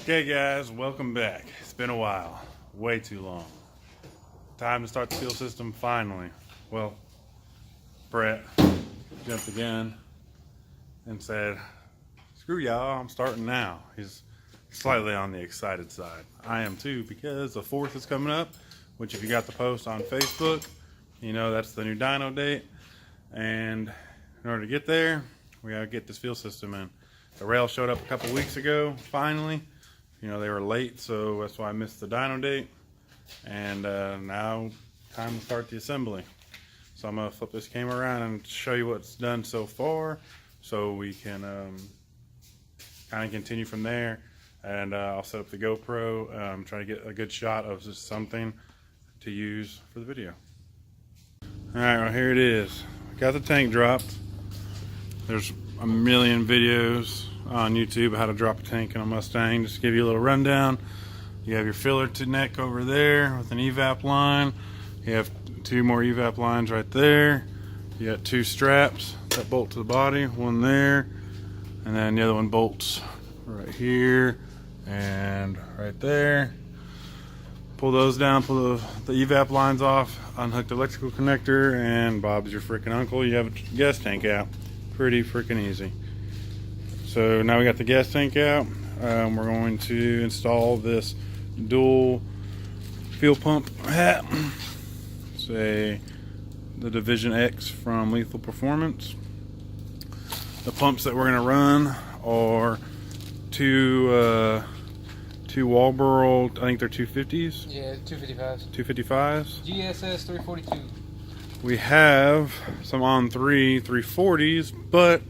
Okay guys, welcome back. It's been a while, way too long. Time to start the fuel system finally. Well, Brett jumped again and said, screw y'all, I'm starting now. He's slightly on the excited side. I am too, because the 4th is coming up, which if you got the post on Facebook, you know that's the new dyno date. And in order to get there, we gotta get this fuel system in. The rail showed up a couple weeks ago, finally. You know, they were late, so that's why I missed the dyno date. And now, time to start the assembly. So I'm gonna flip this camera around and show you what's done so far, so we can kind of continue from there. And I'll set up the GoPro, try to get a good shot of just something to use for the video. Alright, well here it is. Got the tank dropped. There's a million videos on YouTube how to drop a tank in a Mustang. Just to give you a little rundown. You have your filler to neck over there with an evap line. You have 2 more evap lines right there. You got 2 straps that bolt to the body, one there, and then the other one bolts right here and right there. Pull those down, pull the evap lines off, unhook the electrical connector, and Bob's your freaking uncle. You have a gas tank out. Pretty freaking easy. So now we got the gas tank out. We're going to install this dual fuel pump hat. Say the Division X from Lethal Performance. The pumps that we're going to run are two Walboro, I think they're 250s. Yeah, 255s. 255s. GSS 342. We have some on 340s, but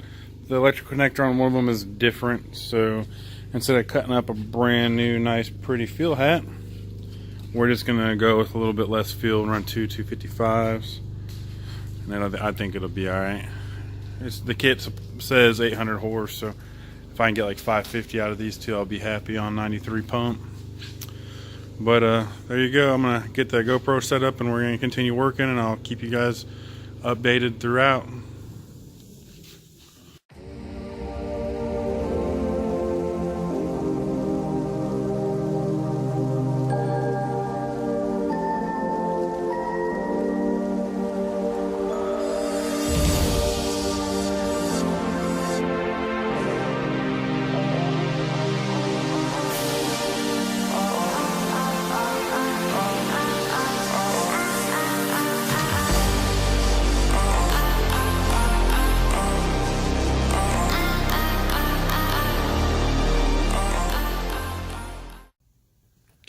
the electrical connector on one of them is different. So instead of cutting up a brand new, nice, pretty fuel hat, we're just gonna go with a little bit less fuel and run 2 255s, and then I think it'll be all right. The kit says 800 horse, so if I can get like 550 out of these two, I'll be happy on 93 pump. But there you go. I'm gonna get the GoPro set up and we're gonna continue working, and I'll keep you guys updated throughout.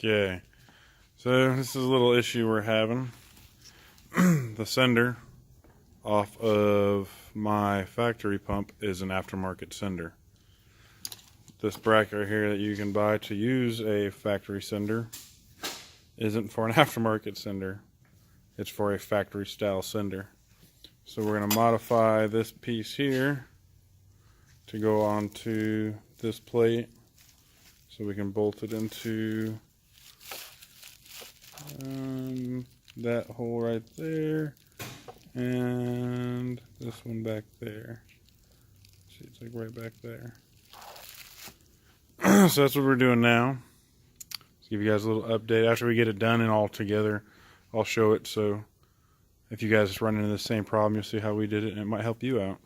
Okay, so this is a little issue we're having. The sender off of my factory pump is an aftermarket sender. This bracket right here that you can buy to use a factory sender isn't for an aftermarket sender. It's for a factory style sender. So we're going to modify this piece here to go onto this plate so we can bolt it into that hole right there, and this one back there. See, it's like right back there. So that's what we're doing now. Let's give you guys a little update. After we get it done and all together, I'll show it, so if you guys run into the same problem, you'll see how we did it, and it might help you out.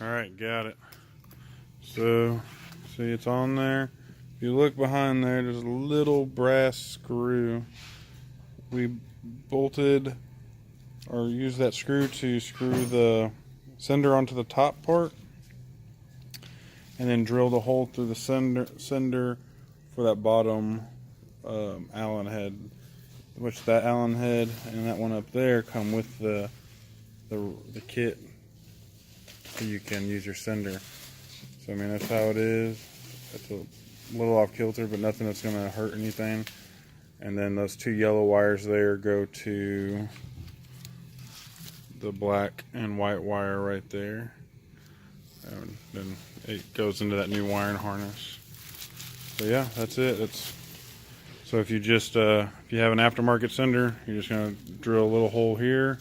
Alright, got it. So, see, it's on there. If you look behind there, there's a little brass screw. We bolted or used that screw to screw the sender onto the top part, and then drilled a hole through the sender for that bottom Allen head, which that Allen head and that one up there come with the kit, so you can use your sender. So I mean, that's how it is. That's a little off kilter, but nothing that's going to hurt anything. And then those 2 yellow wires there go to the black and white wire right there. And then it goes into that new wiring harness. So yeah, that's it. So if you just if you have an aftermarket sender, you're just going to drill a little hole here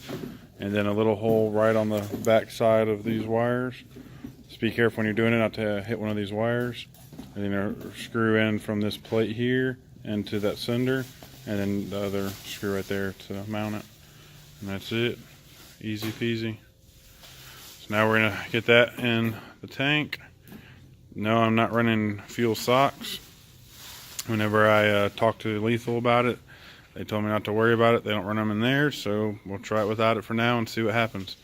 and then a little hole right on the back side of these wires. Just be careful when you're doing it not to hit one of these wires. And then screw in from this plate here into that sender, and then the other screw right there to mount it. And that's it. Easy peasy. So now we're going to get that in the tank. No, I'm not running fuel socks. Whenever I talked to Lethal about it, they told me not to worry about it. They don't run them in there, so we'll try it without it for now and see what happens.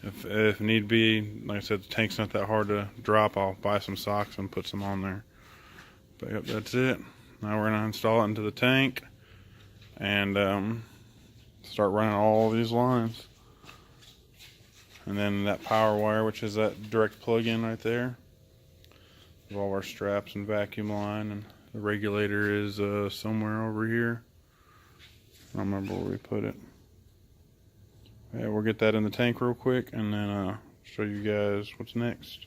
If need be, like I said, the tank's not that hard to drop. I'll buy some socks and put some on there. But yep, that's it. Now we're going to install it into the tank and start running all these lines. And then that power wire, which is that direct plug-in right there, with all our straps and vacuum line, and the regulator is somewhere over here. I don't remember where we put it. Yeah, we'll get that in the tank real quick and then show you guys what's next.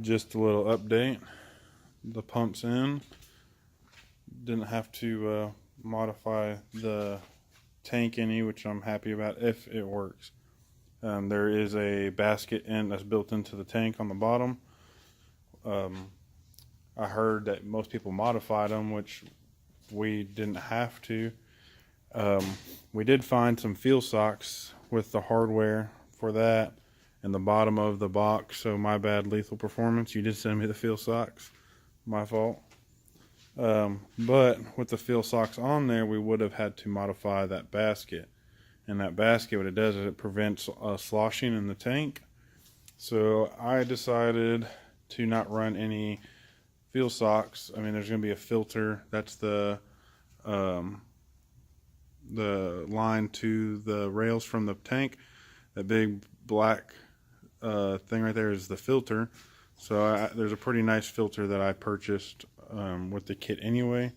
Just a little update. The pump's in. Didn't have to modify the tank any, which I'm happy about if it works. There is a basket that's built into the tank on the bottom. I heard that most people modified them, which we didn't have to. We did find some fuel socks with the hardware for that in the bottom of the box, so my bad, Lethal Performance. You did send me the fuel socks. My fault. But with the fuel socks on there, we would have had to modify that basket. And that basket, what it does is it prevents sloshing in the tank. So I decided to not run any fuel socks. I mean, there's going to be a filter. That's the line to the rails from the tank. That big black thing right there is the filter. So there's a pretty nice filter that I purchased with the kit anyway.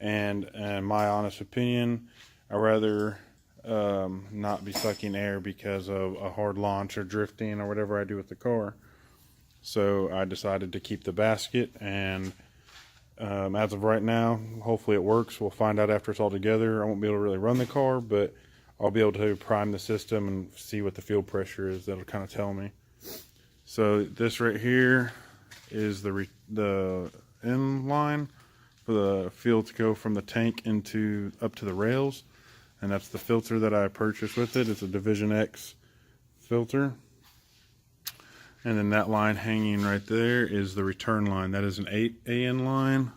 And in my honest opinion, I'd rather not be sucking air because of a hard launch or drifting or whatever I do with the car. So I decided to keep the basket, and as of right now, hopefully it works. We'll find out after it's all together. I won't be able to really run the car, but I'll be able to prime the system and see what the fuel pressure is. That'll kind of tell me. So this right here is the end line for the fuel to go from the tank up to the rails, and that's the filter that I purchased with it. It's a Division X filter. And then that line hanging right there is the return line. That is an 8 AN line.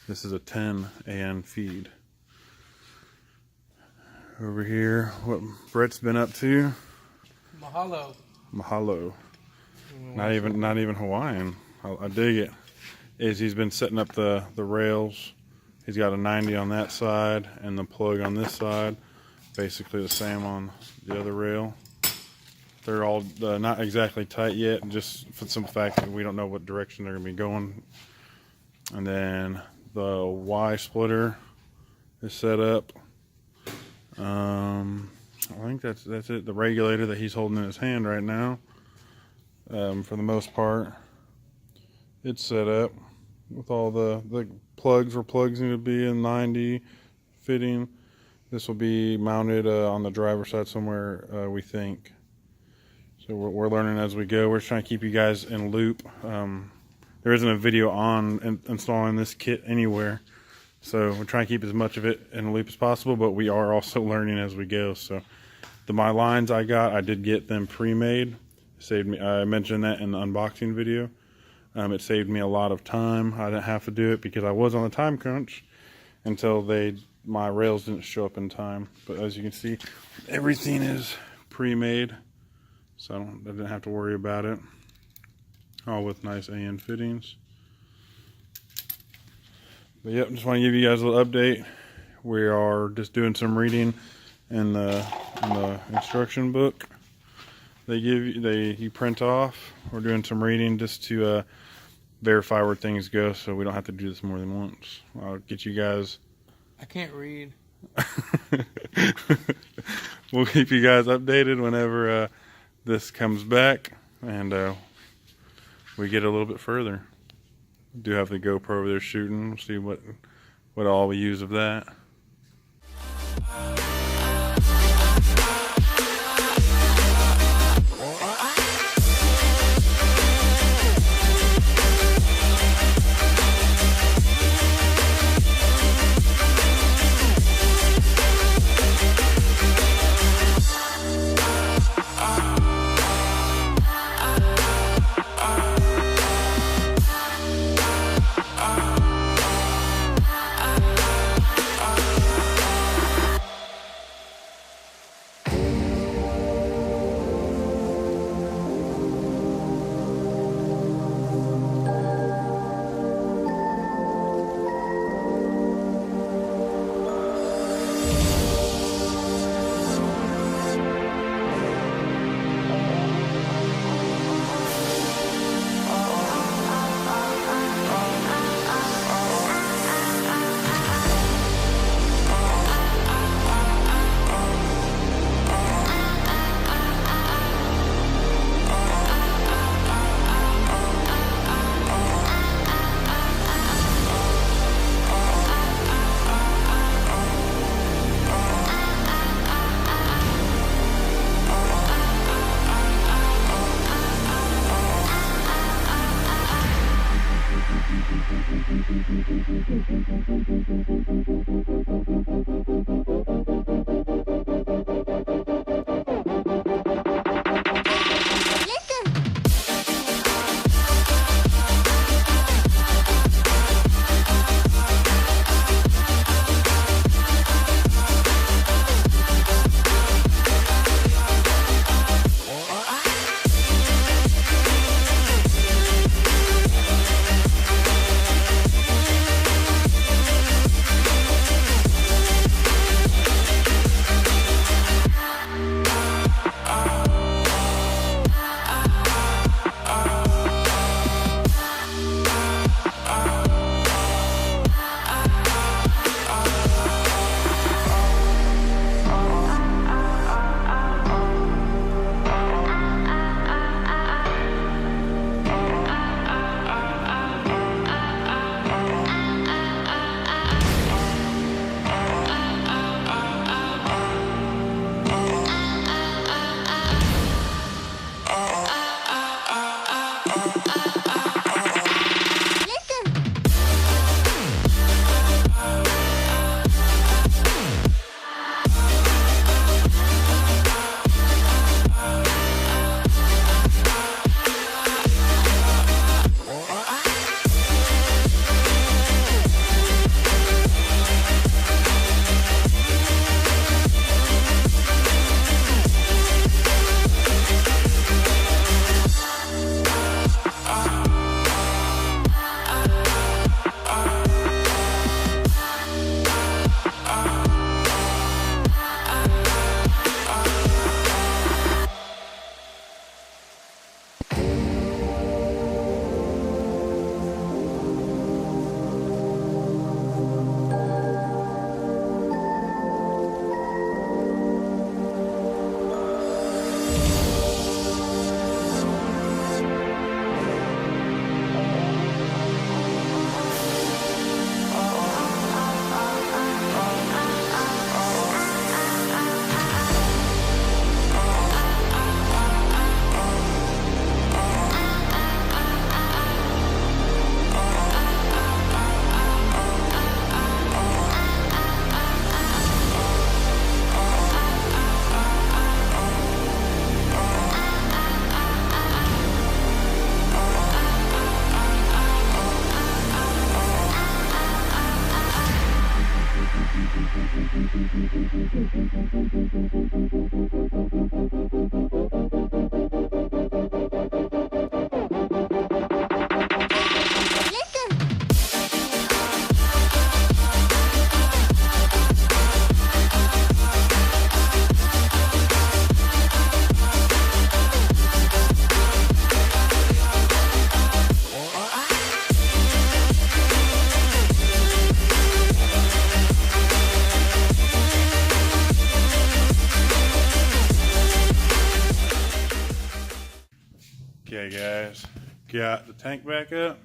This is a 10 AN feed. Over here, what Brett's been up to. Mahalo. Mahalo. Not even Hawaiian. I dig it. He's been setting up the rails. He's got a 90 on that side and the plug on this side. Basically the same on the other rail. They're all not exactly tight yet, just for the simple fact that we don't know what direction they're going to be going. And then The Y splitter is set up. I think that's it. The regulator that he's holding in his hand right now, for the most part, it's set up with all the plugs where plugs need to be in 90 fitting. This will be mounted on the driver's side somewhere, we think. So we're learning as we go. We're just trying to keep you guys in loop. There isn't a video on installing this kit anywhere, so we're trying to keep as much of it in the loop as possible, but we are also learning as we go. So my lines I did get them pre-made. Saved me. I mentioned that in the unboxing video. It saved me a lot of time. I didn't have to do it because I was on a time crunch until my rails didn't show up in time. But as you can see, everything is pre-made, so I didn't have to worry about it. All with nice AN fittings. But yep, just want to give you guys a little update. We are just doing some reading in the instruction book they give you print off. We're doing some reading just to verify where things go, so we don't have to do this more than once. I'll get you guys. I can't read. We'll keep you guys updated whenever this comes back and we get a little bit further. We do have the GoPro over there shooting. We'll see what all we use of that. Okay guys, got the tank back up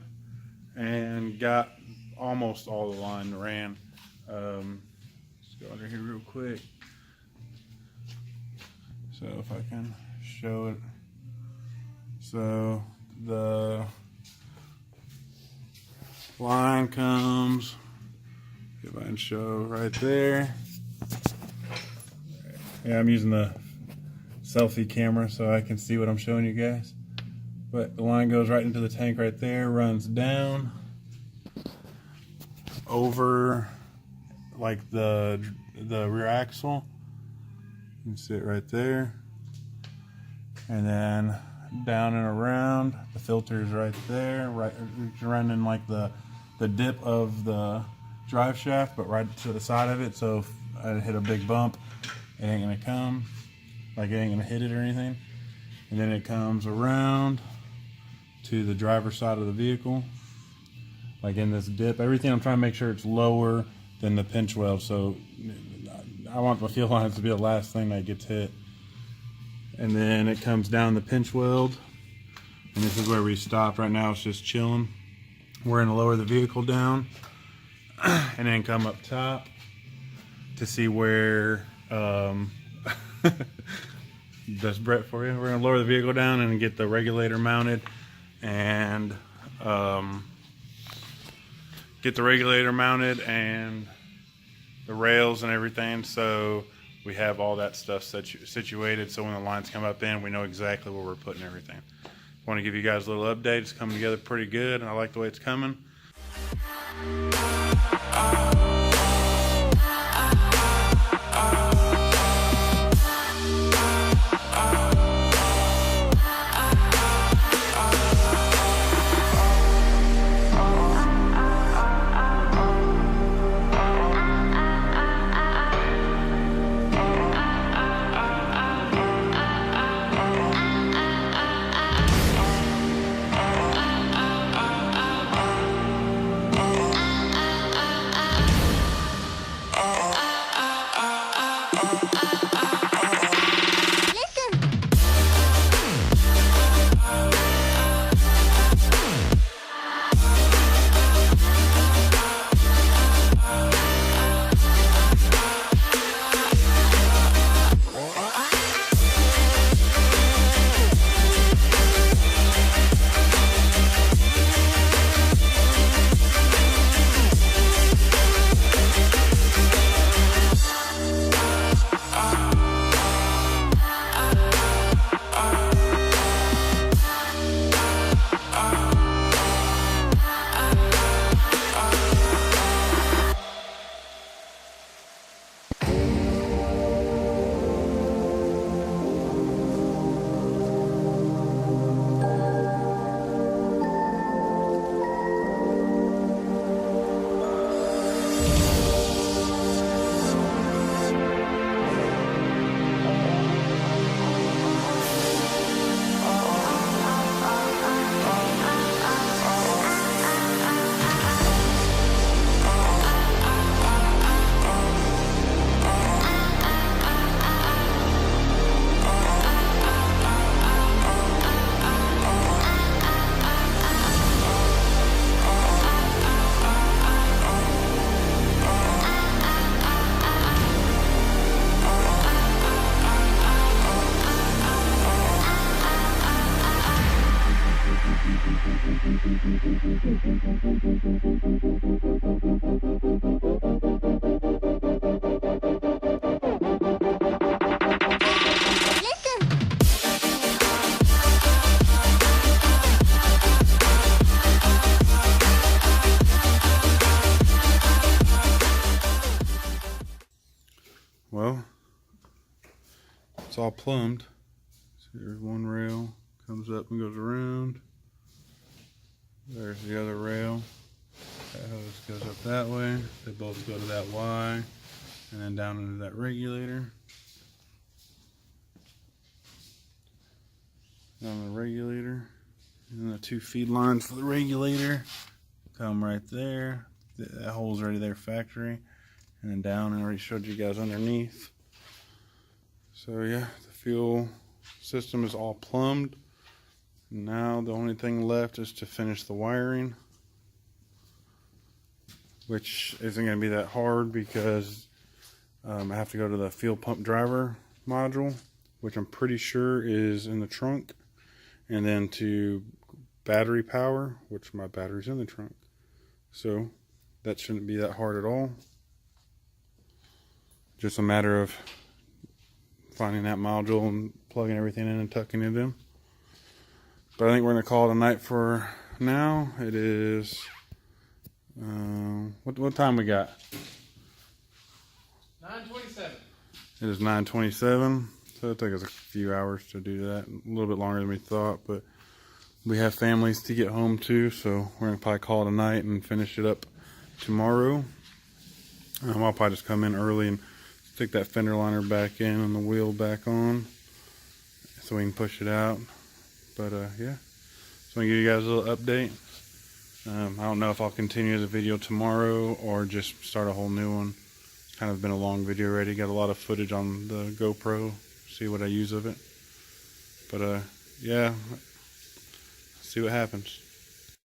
and got almost all the line ran. Let's go under here real quick. So if I can show it. So the line comes, if I can show right there. Yeah, I'm using the selfie camera so I can see what I'm showing you guys. But the line goes right into the tank right there, runs down over like the rear axle. You can see it right there. And then down and around, the filter is right there, right running like the dip of the drive shaft, but right to the side of it. So if I hit a big bump, it ain't gonna come, like it ain't gonna hit it or anything. And then it comes around to the driver's side of the vehicle, like in this dip. Everything I'm trying to make sure it's lower than the pinch weld, so I want the fuel lines to be the last thing that gets hit. And then it comes down the pinch weld, and this is where we stop right now. It's just chilling. We're gonna lower the vehicle down and then come up top to see where that's Brett for you. We're gonna lower the vehicle down and get the regulator mounted and get the regulator mounted and the rails and everything, so we have all that stuff situated, so when the lines come up in, we know exactly where we're putting everything. I want to give you guys a little update. It's coming together pretty good, and I like the way it's coming. Well, it's all plumbed. So there's one rail, comes up and goes around. There's the other rail. That hose goes up that way. They both go to that Y and then down into that regulator. Down the regulator. And the 2 feed lines for the regulator come right there. That hole's already there factory. And then down, and I already showed you guys underneath. So yeah, the fuel system is all plumbed. Now the only thing left is to finish the wiring, which isn't going to be that hard because I have to go to the fuel pump driver module, which I'm pretty sure is in the trunk, and then to battery power, which my battery's in the trunk. So that shouldn't be that hard at all. Just a matter of finding that module and plugging everything in and tucking it in. But I think we're going to call it a night for now. It is, what time we got? 9:27. It is 9:27, so it'll take us a few hours to do that. A little bit longer than we thought, but we have families to get home to, so we're going to probably call it a night and finish it up tomorrow. I'll probably just come in early and stick that fender liner back in and the wheel back on so we can push it out. But yeah, so I'm going to give you guys a little update. I don't know if I'll continue the video tomorrow or just start a whole new one. It's kind of been a long video already. Got a lot of footage on the GoPro. See what I use of it. But yeah, see what happens.